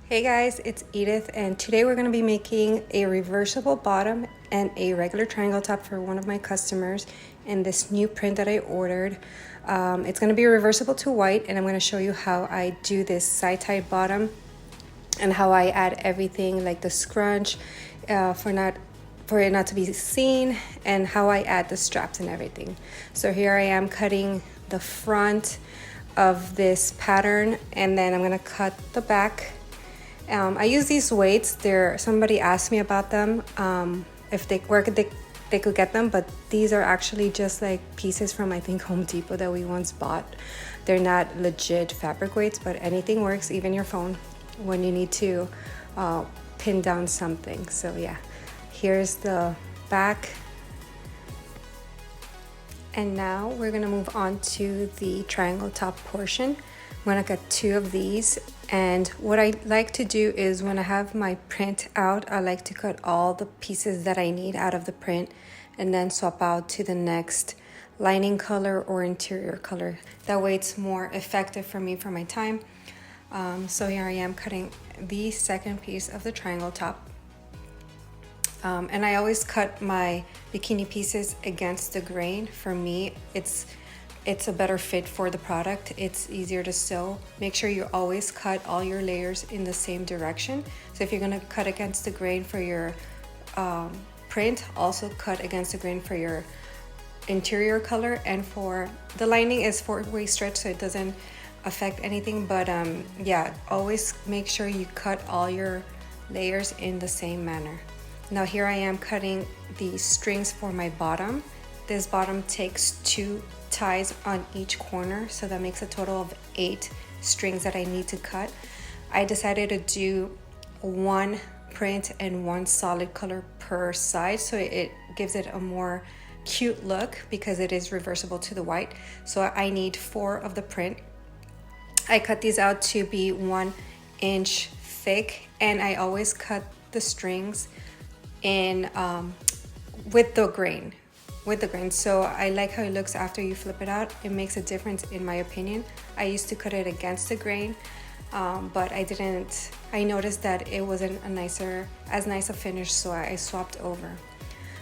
Hey guys, it's Edith, and today we're going to be making a reversible bottom and a regular triangle top for one of my customers in this new print that I ordered. It's going to be reversible to white, and I'm going to show you how I do this side-tie bottom and how I add everything like the scrunch for it not to be seen, and how I add the straps and everything. So here I am cutting the front of this pattern, and then I'm going to cut the back. I use these weights. Somebody asked me about them, if they could get them, but these are actually just like pieces from I think Home Depot that we once bought. They're not legit fabric weights, but anything works, even your phone, when you need to pin down something. So yeah, here's the back. And now we're gonna move on to the triangle top portion. I'm gonna cut 2 of these, and what I like to do is when I have my print out, I like to cut all the pieces that I need out of the print and then swap out to the next lining color or interior color. That way it's more effective for me for my time. So here I am cutting the second piece of the triangle top. And I always cut my bikini pieces against the grain. For me, it's a better fit for the product. It's easier to sew. Make sure you always cut all your layers in the same direction. So if you're gonna cut against the grain for your print, also cut against the grain for your interior color. And for the lining is 4-way stretch, so it doesn't affect anything, but yeah, always make sure you cut all your layers in the same manner. Now here I am cutting the strings for my bottom. This bottom takes 2 ties on each corner, so that makes a total of 8 strings that I need to cut. I decided to do 1 print and 1 solid color per side, so it gives it a more cute look because it is reversible to the white. So I need 4 of the print. I cut these out to be 1 inch thick, and I always cut the strings in with the grain. So I like how it looks after you flip it out. It makes a difference in my opinion. I used to cut it against the grain, but I noticed that it wasn't as nice a finish, so I swapped over.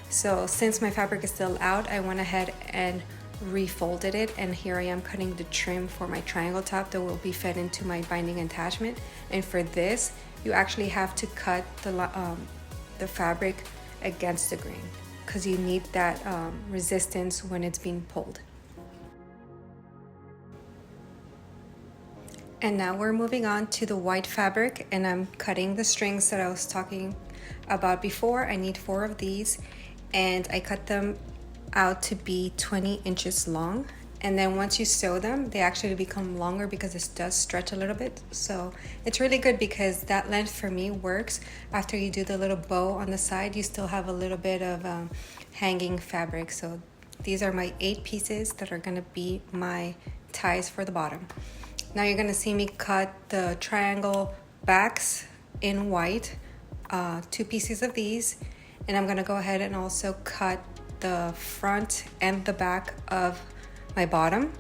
So since my fabric is still out, I went ahead and refolded it, and here I am cutting the trim for my triangle top that will be fed into my binding attachment. And for this, you actually have to cut the fabric against the grain because you need that resistance when it's being pulled. And now we're moving on to the white fabric, and I'm cutting the strings that I was talking about before. I need 4 of these, and I cut them out to be 20 inches long. And then once you sew them, they actually become longer because this does stretch a little bit. So it's really good because that length for me works. After you do the little bow on the side, you still have a little bit of hanging fabric. So these are my 8 pieces that are gonna be my ties for the bottom. Now you're gonna see me cut the triangle backs in white, 2 pieces of these. And I'm gonna go ahead and also cut the front and the back of my bottom.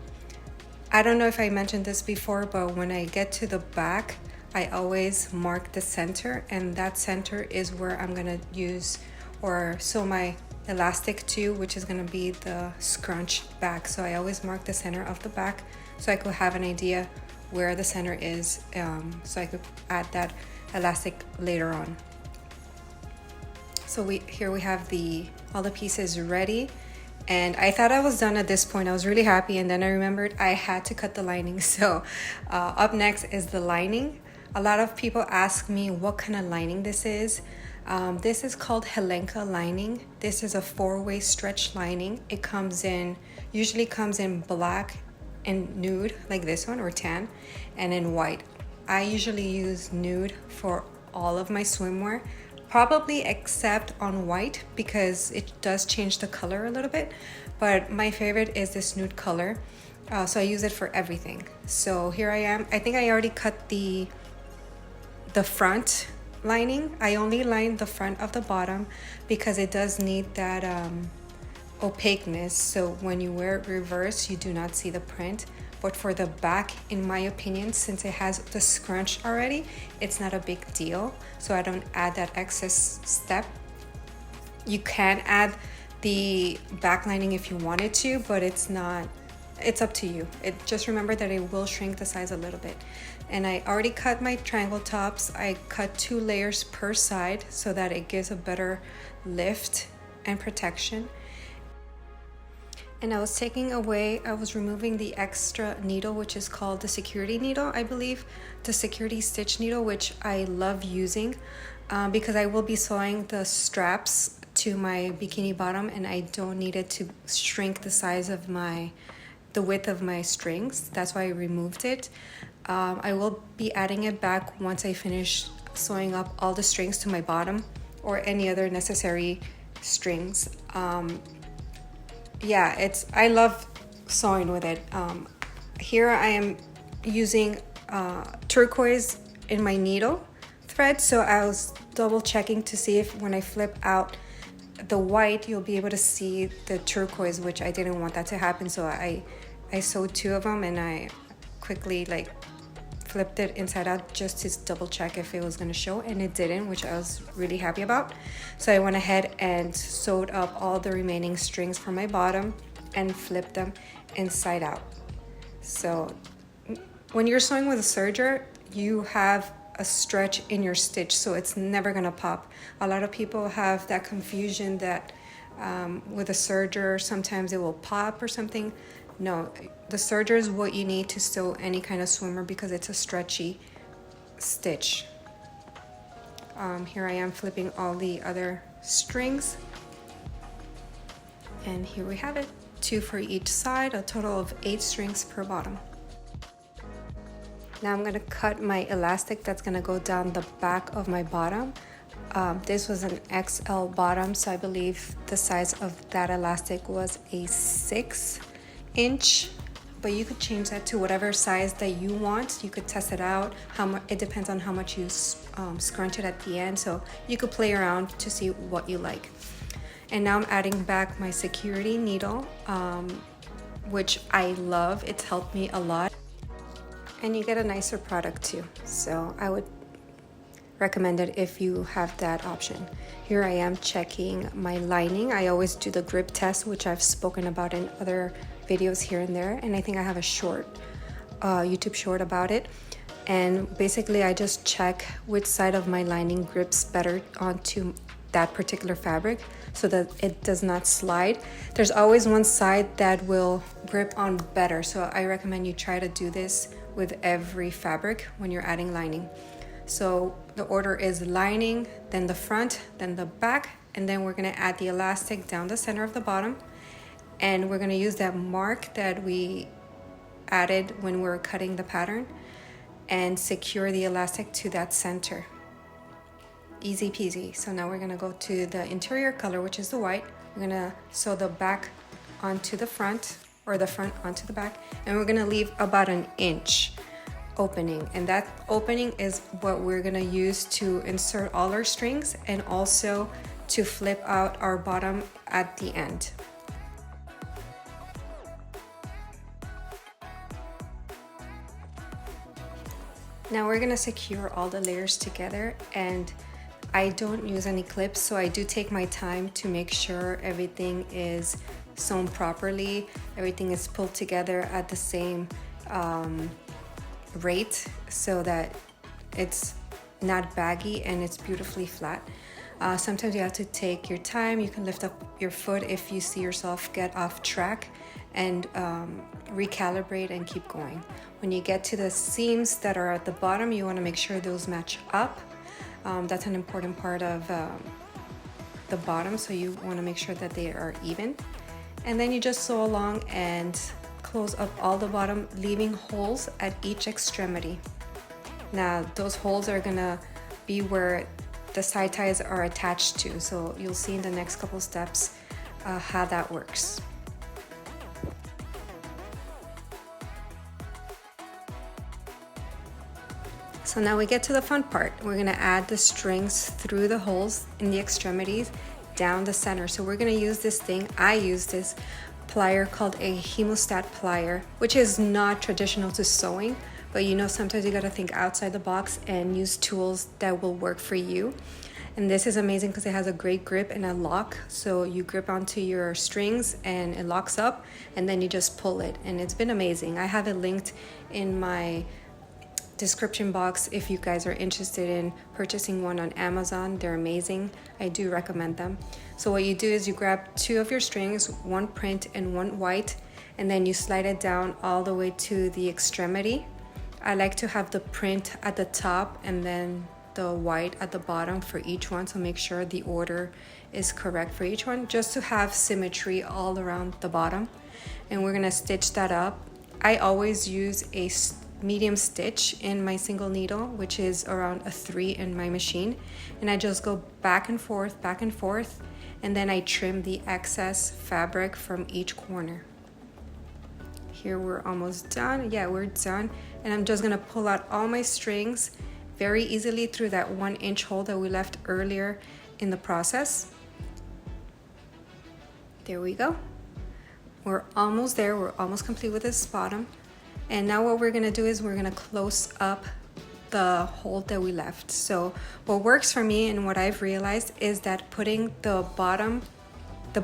I don't know if I mentioned this before, but when I get to the back, I always mark the center, and that center is where I'm gonna use or sew my elastic to, which is gonna be the scrunch back. So I always mark the center of the back so I could have an idea where the center is, so I could add that elastic later on. So here we have all the pieces ready. And I thought I was done at this point. I was really happy, and then I remembered I had to cut the lining. So up next is the lining. A lot of people ask me what kind of lining this is. This is called Helenka lining. This is a 4-way stretch lining. It usually comes in black and nude, like this one, or tan, and in white. I usually use nude for all of my swimwear, probably except on white because it does change the color a little bit, but my favorite is this nude color, so I use it for everything. So here I am. I think I already cut the front lining. I only lined the front of the bottom because it does need that opaqueness, so when you wear it reverse you do not see the print, but for the back, in my opinion, since it has the scrunch already, it's not a big deal, so I don't add that excess step. You can add the back lining if you wanted to, but it's up to you. Just remember that it will shrink the size a little bit. And I already cut my triangle tops. I cut 2 layers per side so that it gives a better lift and protection. And I was removing the extra needle, which is called the security needle, I believe, the security stitch needle, which I love using because I will be sewing the straps to my bikini bottom, and I don't need it to shrink the size of the width of my strings. That's why I removed it. I will be adding it back once I finish sewing up all the strings to my bottom or any other necessary strings. Yeah, I love sewing with it. Here I am using turquoise in my needle thread, so I was double checking to see if when I flip out the white, you'll be able to see the turquoise, which I didn't want that to happen, so I sewed 2 of them, and I quickly flipped it inside out just to double check if it was going to show, and it didn't, which I was really happy about. So I went ahead and sewed up all the remaining strings for my bottom and flipped them inside out. So when you're sewing with a serger, you have a stretch in your stitch, so it's never going to pop. A lot of people have that confusion that with a serger sometimes it will pop or something. No, the serger is what you need to sew any kind of swimmer because it's a stretchy stitch. Here I am flipping all the other strings, and here we have it, 2 for each side, a total of 8 strings per bottom. Now I'm going to cut my elastic that's going to go down the back of my bottom. This was an XL bottom, so I believe the size of that elastic was a 6-inch, but you could change that to whatever size that you want. You could test it out. It depends on how much you scrunch it at the end, so you could play around to see what you like. And now I'm adding back my security needle, which I love. It's helped me a lot, and you get a nicer product too, so I would recommend it if you have that option. Here I am checking my lining. I always do the grip test, which I've spoken about in other videos here and there, and I think I have a short YouTube short about it. And basically I just check which side of my lining grips better onto that particular fabric so that it does not slide. There's always one side that will grip on better, so I recommend you try to do this with every fabric when you're adding lining. So the order is lining, then the front, then the back, and then we're going to add the elastic down the center of the bottom, and we're going to use that mark that we added when we were cutting the pattern and secure the elastic to that center. Easy peasy. So now we're going to go to the interior color, which is the white. We're going to sew the back onto the front, or the front onto the back, and we're going to leave about an inch opening, and that opening is what we're going to use to insert all our strings and also to flip out our bottom at the end. Now we're going to secure all the layers together, and I don't use any clips, so I do take my time to make sure everything is sewn properly, everything is pulled together at the same rate so that it's not baggy and it's beautifully flat. Sometimes you have to take your time. You can lift up your foot if you see yourself get off track and recalibrate and keep going. When you get to the seams that are at the bottom, you want to make sure those match up. That's an important part of the bottom, so you want to make sure that they are even. And then you just sew along and close up all the bottom, leaving holes at each extremity. Now those holes are gonna be where the side ties are attached to, so you'll see in the next couple steps how that works. So now we get to the fun part. We're gonna add the strings through the holes in the extremities down the center. So we're gonna use this thing, I use this plier called a hemostat plier, which is not traditional to sewing, but you know, sometimes you gotta think outside the box and use tools that will work for you. And this is amazing because it has a great grip and a lock. So you grip onto your strings and it locks up, and then you just pull it. And it's been amazing. I have it linked in my description box if you guys are interested in purchasing one on Amazon. They're amazing. I do recommend them. So what you do is you grab two of your strings, one print and one white, and then you slide it down all the way to the extremity. I like to have the print at the top and then the white at the bottom for each one, so make sure the order is correct for each one, just to have symmetry all around the bottom. And we're gonna stitch that up. I always use a medium stitch in my single needle, which is around a 3 in my machine, and I just go back and forth, and then I trim the excess fabric from each corner. Here we're almost done. Yeah, we're done. And I'm just gonna pull out all my strings very easily through that 1-inch hole that we left earlier in the process. There we go. We're almost there. We're almost complete with this bottom. And now what we're gonna do is we're gonna close up the hole that we left. So what works for me and what I've realized is that putting the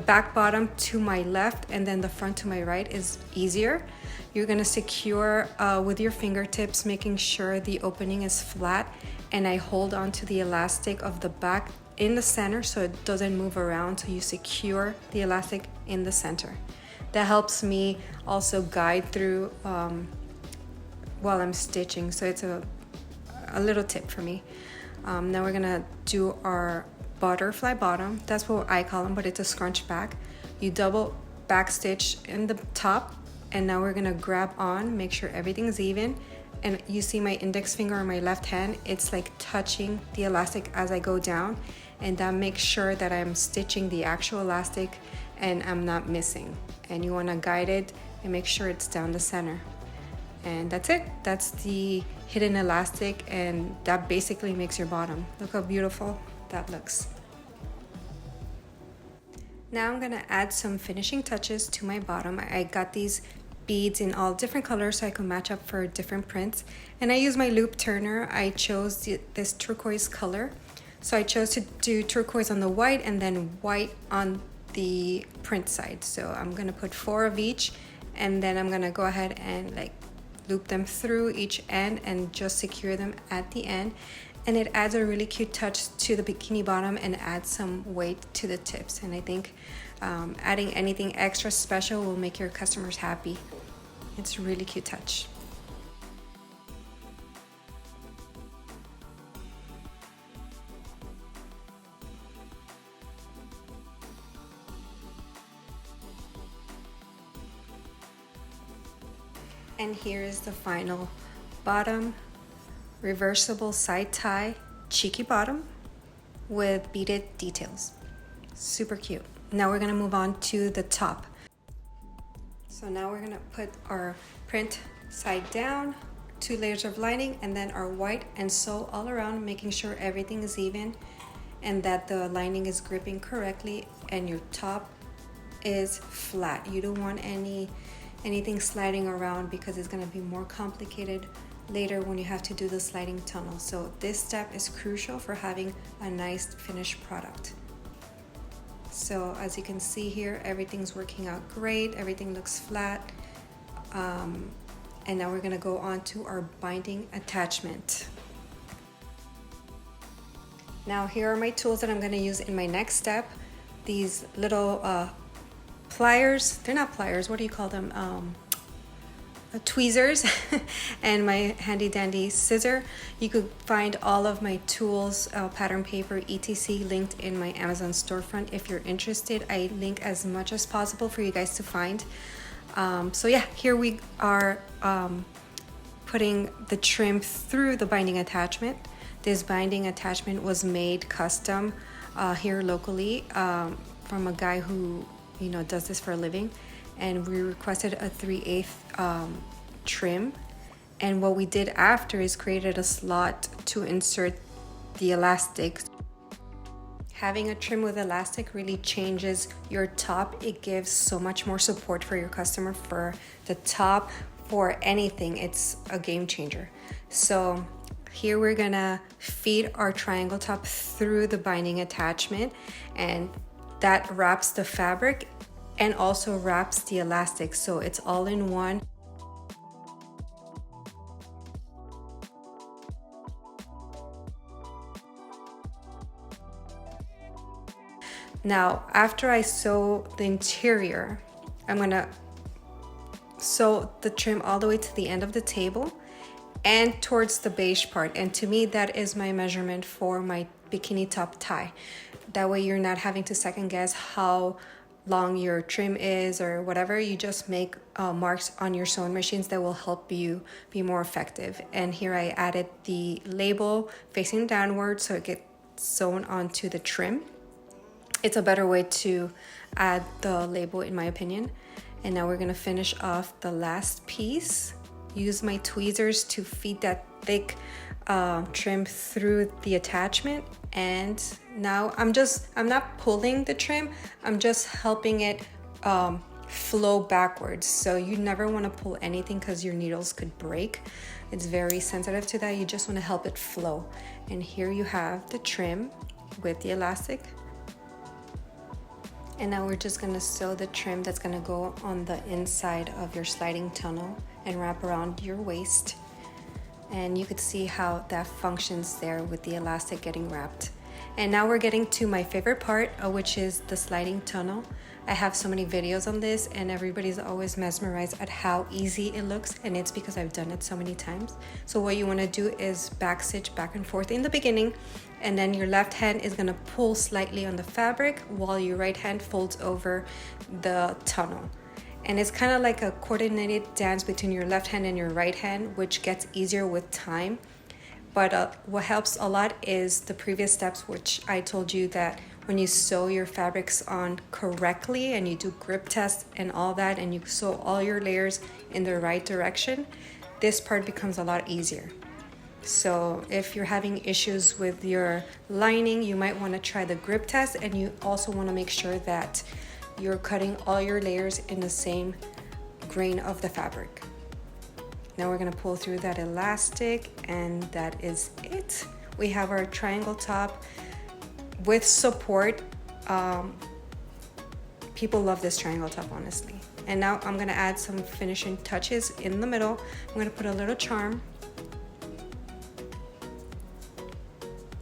back bottom to my left and then the front to my right is easier. You're gonna secure with your fingertips, making sure the opening is flat, and I hold on to the elastic of the back in the center so it doesn't move around, so you secure the elastic in the center. That helps me also guide through while I'm stitching, so it's a little tip for me. Now we're gonna do our butterfly bottom. That's what I call them, but it's a scrunch back. You double back stitch in the top, and now we're gonna grab on, make sure everything's even, and you see my index finger on my left hand, it's like touching the elastic as I go down, and that makes sure that I'm stitching the actual elastic and I'm not missing. And you wanna guide it and make sure it's down the center. And that's it. That's the hidden elastic, and that basically makes your bottom. Look how beautiful that looks. Now I'm gonna add some finishing touches to my bottom. I got these beads in all different colors so I can match up for different prints. And I use my loop turner. I chose this turquoise color. So I chose to do turquoise on the white and then white on the print side. So I'm gonna put 4 of each, and then I'm gonna go ahead and like loop them through each end and just secure them at the end. And it adds a really cute touch to the bikini bottom and adds some weight to the tips. And I think adding anything extra special will make your customers happy. It's a really cute touch. And here is the final bottom. Reversible side tie cheeky bottom with beaded details. Super cute. Now we're gonna move on to the top. So now we're gonna put our print side down, 2 layers of lining, and then our white, and sew all around, making sure everything is even and that the lining is gripping correctly and your top is flat. You don't want anything sliding around because it's gonna be more complicated later when you have to do the sliding tunnel. So this step is crucial for having a nice finished product. So as you can see here, everything's working out great. Everything looks flat. And now we're gonna go on to our binding attachment. Now here are my tools that I'm gonna use in my next step. These little pliers, they're not pliers, what do you call them? Tweezers and my handy dandy scissor. You could find all of my tools, pattern paper, etc. linked in my Amazon storefront if you're interested. I link as much as possible for you guys to find. So yeah, here we are putting the trim through the binding attachment. This binding attachment was made custom here locally from a guy who does this for a living. And we requested a 3/8 trim, and what we did after is created a slot to insert the elastic. Having a trim with elastic really changes your top. It gives so much more support for your customer, for the top, for anything. It's a game changer. So here we're gonna feed our triangle top through the binding attachment, and that wraps the fabric and also wraps the elastic, so it's all in one. Now, after I sew the interior, I'm gonna sew the trim all the way to the end of the table and towards the beige part. And to me, that is my measurement for my bikini top tie. That way you're not having to second guess how long your trim is or whatever. You just make marks on your sewing machines that will help you be more effective. And here I added the label facing downward so it gets sewn onto the trim. It's a better way to add the label, in my opinion. And now we're gonna finish off the last piece. Use my tweezers to feed that thick trim through the attachment. And now I'm not pulling the trim, I'm just helping it flow backwards. So you never wanna pull anything because your needles could break. It's very sensitive to that. You just wanna help it flow. And here you have the trim with the elastic. And now we're just gonna sew the trim that's gonna go on the inside of your sliding tunnel and wrap around your waist. And you could see how that functions there with the elastic getting wrapped. And now we're getting to my favorite part, which is the sliding tunnel. I have so many videos on this and everybody's always mesmerized at how easy it looks, and it's because I've done it so many times. So what you wanna do is back stitch back and forth in the beginning, and then your left hand is gonna pull slightly on the fabric while your right hand folds over the tunnel. And it's kind of like a coordinated dance between your left hand and your right hand, which gets easier with time. But what helps a lot is the previous steps, which I told you that when you sew your fabrics on correctly and you do grip tests and all that, and you sew all your layers in the right direction, this part becomes a lot easier. So if you're having issues with your lining, you might want to try the grip test, and you also want to make sure that you're cutting all your layers in the same grain of the fabric. Now we're gonna pull through that elastic, and that is it. We have our triangle top with support. People love this triangle top, honestly. And now I'm gonna add some finishing touches in the middle. I'm gonna put a little charm.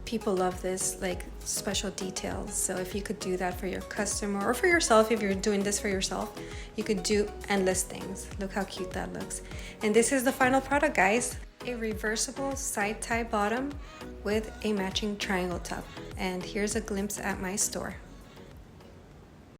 People love this, like, special details. So if you could do that for your customer or for yourself, if you're doing this for yourself, you could do endless things. Look how cute that looks. And this is the final product, guys. A reversible side tie bottom with a matching triangle top. And here's a glimpse at my store.